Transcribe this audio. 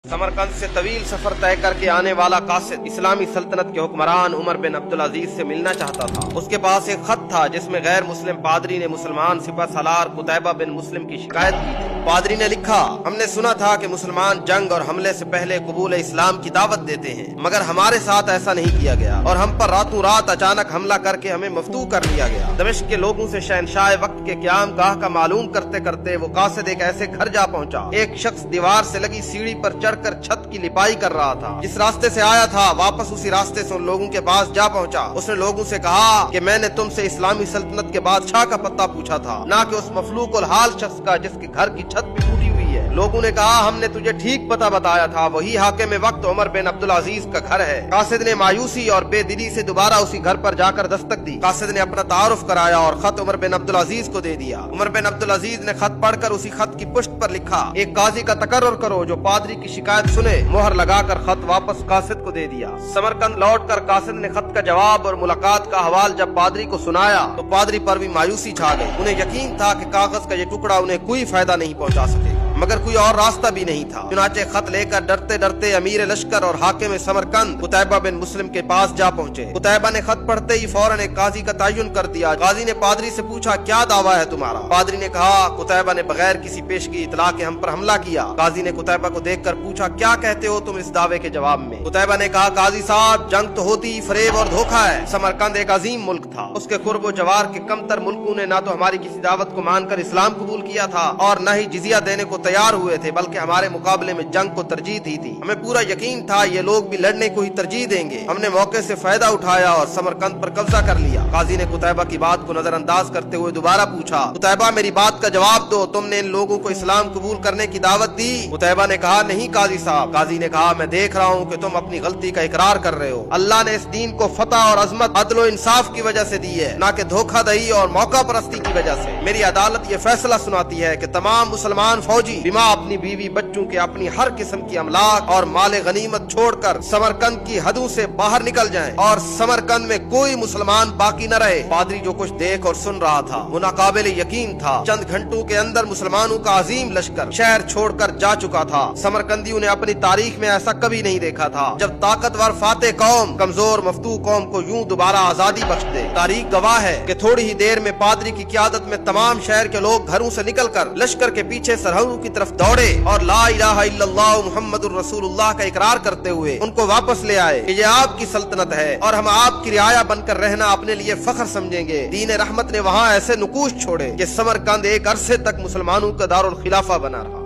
समरकंद से तवील सफर तय करके आने वाला कासिद इस्लामी सल्तनत के हुक्मरान उमर बिन अब्दुल अजीज से मिलना चाहता था। उसके पास एक खत था जिसमें गैर मुस्लिम पादरी ने मुसलमान सिपह सालार कुतैबा बिन मुस्लिम की शिकायत की थी। पादरी ने लिखा, हमने सुना था कि मुसलमान जंग और हमले से पहले कबूल इस्लाम की दावत देते हैं, मगर हमारे साथ ऐसा नहीं किया गया और हम पर रातों रात अचानक हमला करके हमें मफ्तू कर लिया गया। दमिश्क के लोगों से शहनशाह वक्त के क़याम गाह का मालूम करते करते वो कासिद एक ऐसे घर जा पहुंचा। एक शख्स दीवार से लगी सीढ़ी पर चढ़कर छत की लिपाई कर रहा था। जिस रास्ते से आया था वापस उसी रास्ते से उन लोगों के पास जा पहुंचा। उसने लोगों से कहा कि मैंने तुमसे इस्लामी सल्तनत के बादशाह का पता पूछा था, ना कि उस मफलूक उल हाल शख्स का जिसके घर की छत भी टूटी हुई है। लोगों ने कहा, हमने तुझे ठीक पता बताया था, वही हाकिम वक्त उमर बिन अब्दुल अजीज का घर है। कासिद ने मायूसी और बेदिली से दोबारा उसी घर पर जाकर दस्तक दी। कासिद ने अपना तारुफ कराया और खत उमर बिन अब्दुल अजीज को दे दिया। उमर बिन अब्दुल अजीज ने खत पढ़कर उसी खत की पुष्ट पर लिखा, एक काजी का तकर्रुर करो जो पादरी की शिकायत सुने। मोहर लगाकर खत वापस कासिद को दे दिया। समरकंद लौटकर कासिद ने खत का जवाब और मुलाकात का हवाल जब पादरी को सुनाया तो पादरी पर भी मायूसी छा गई। उन्हें यकीन था कि कागज का ये टुकड़ा उन्हें कोई फायदा नहीं पहुंचा सकेगा, मगर कोई और रास्ता भी नहीं था। चुनाचे खत लेकर डरते डरते अमीर लश्कर और हाकिम समरकंद कुतैबा बिन मुस्लिम के पास जा पहुंचे। कुतैबा ने खत पढ़ते ही फौरन एक काजी का तयन कर दिया। काजी ने पादरी से पूछा, क्या दावा है तुम्हारा? पादरी ने कहा, कुतैबा ने बगैर किसी पेशगी इतला के हम पर हमला किया। काजी ने कुतैबा को देखकर पूछा, क्या कहते हो तुम इस दावे के जवाब में? कुतैबा ने कहा, काजी साहब, जंग तो होती फरेब और धोखा है। समरकंद एक अजीम मुल्क था। उसके कुर्ब व जवार के कमतर मुल्कों ने ना तो हमारी किसी दावत को मानकर इस्लाम कबूल किया था और न ही जिजिया देने को तैयार हुए थे, बल्कि हमारे मुकाबले में जंग को तरजीह दी थी। हमें पूरा यकीन था ये लोग भी लड़ने को ही तरजीह देंगे। हमने मौके से फायदा उठाया और समरकंद पर कब्जा कर लिया। काजी ने कुतैबा की बात को नजरअंदाज करते हुए दोबारा पूछा, कुतैबा, मेरी बात का जवाब दो, तुमने इन लोगों को इस्लाम कबूल करने की दावत दी? कुतैबा ने कहा, नहीं काजी साहब। काजी ने कहा, मैं देख रहा हूँ कि तुम अपनी गलती का इकरार कर रहे हो। अल्लाह ने इस दीन को फतह और अजमत, अदल और इंसाफ की वजह से दी है, ना कि धोखाधड़ी और मौका परस्ती की वजह से। मेरी अदालत ये फैसला सुनाती है कि तमाम मुसलमान फौजी बिमा अपनी बीवी बच्चों के अपनी हर किस्म की अमलाक और माले गनीमत छोड़कर समरकंद की हदों से बाहर निकल जाएं और समरकंद में कोई मुसलमान बाकी न रहे। पादरी जो कुछ देख और सुन रहा था वो नाकाबिले यकीन था। चंद घंटों के अंदर मुसलमानों का अजीम लश्कर शहर छोड़कर जा चुका था। समरकंदियों ने अपनी तारीख में ऐसा कभी नहीं देखा था जब ताकतवर फाते कौम कमजोर मफतू कौम को यूं दोबारा आजादी बख्श दे। तारीख गवाह है कि थोड़ी ही देर में पादरी की क़यादत में तमाम शहर के लोग घरों से निकलकर लश्कर के पीछे सरहदों की तरफ दौड़े और ला इलाहा इल्लल्लाह मुहम्मदुर रसूलुल्लाह का इकरार करते हुए उनको वापस ले आए कि ये आपकी सल्तनत है और हम आपकी रियाया बनकर रहना अपने लिए फख्र समझेंगे। दीन रहमत ने वहाँ ऐसे नुकूश छोड़े कि समरकंद एक अरसे तक मुसलमानों का दारुल खिलाफा बना रहा।